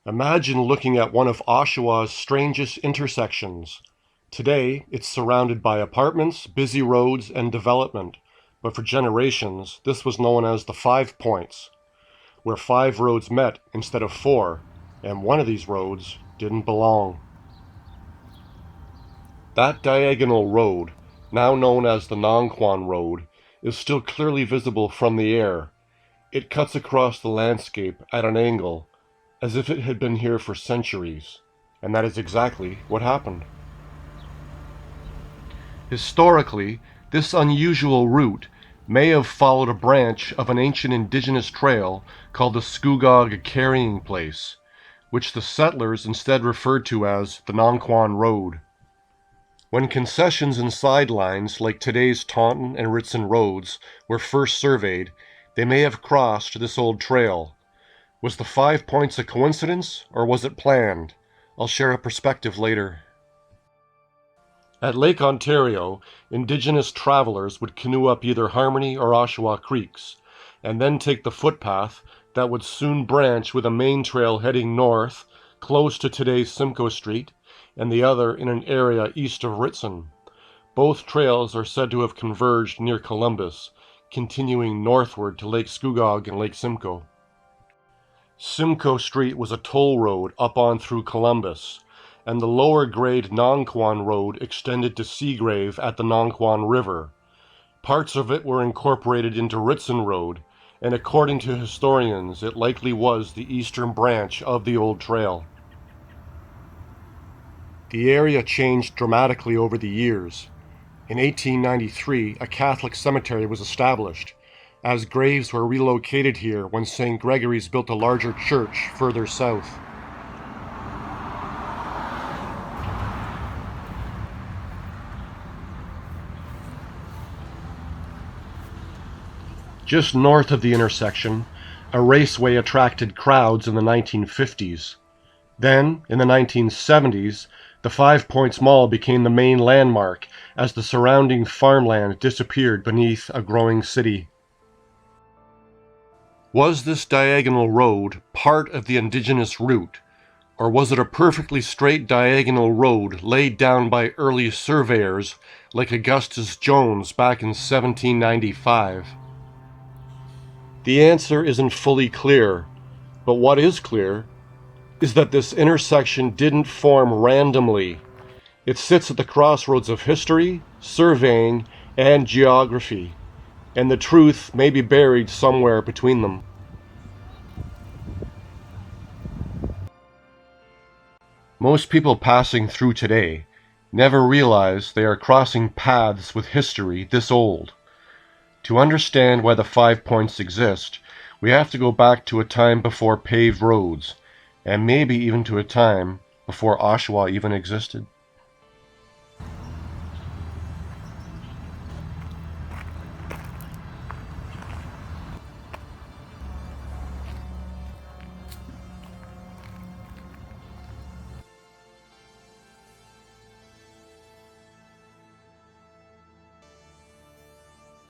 Imagine looking at one of Oshawa's strangest intersections. Today, it's surrounded by apartments, busy roads, and development, but for generations, this was known as the 5 Points, where 5 roads met instead of 4, and one of these roads didn't belong. That diagonal road, now known as the Nonquan Road, is still clearly visible from the air. It cuts across the landscape at an angle, as if it had been here for centuries, and that is exactly what happened. Historically, this unusual route may have followed a branch of an ancient indigenous trail called the Scugog Carrying Place, which the settlers instead referred to as the Nonquan Road. When concessions and sidelines like today's Taunton and Ritson roads were first surveyed, they may have crossed this old trail. Was the 5 Points a coincidence, or was it planned? I'll share a perspective later. At Lake Ontario, Indigenous travelers would canoe up either Harmony or Oshawa creeks, and then take the footpath that would soon branch with a main trail heading north, close to today's Simcoe Street, and the other in an area east of Ritson. Both trails are said to have converged near Columbus, continuing northward to Lake Scugog and Lake Simcoe. Simcoe Street was a toll road up on through Columbus, and the lower grade Nonquan Road extended to Seagrave at the Nonquan River. Parts of it were incorporated into Ritson Road, and according to historians, it likely was the eastern branch of the old trail. The area changed dramatically over the years. In 1893, a Catholic cemetery was established, as graves were relocated here when St. Gregory's built a larger church further south. Just north of the intersection, a raceway attracted crowds in the 1950s. Then, in the 1970s, the 5 Points Mall became the main landmark as the surrounding farmland disappeared beneath a growing city. Was this diagonal road part of the indigenous route, or was it a perfectly straight diagonal road laid down by early surveyors like Augustus Jones back in 1795? The answer isn't fully clear, but what is clear is that this intersection didn't form randomly. It sits at the crossroads of history, surveying, and geography, and the truth may be buried somewhere between them. Most people passing through today never realize they are crossing paths with history this old. To understand why the 5 Points exist, we have to go back to a time before paved roads, and maybe even to a time before Oshawa even existed.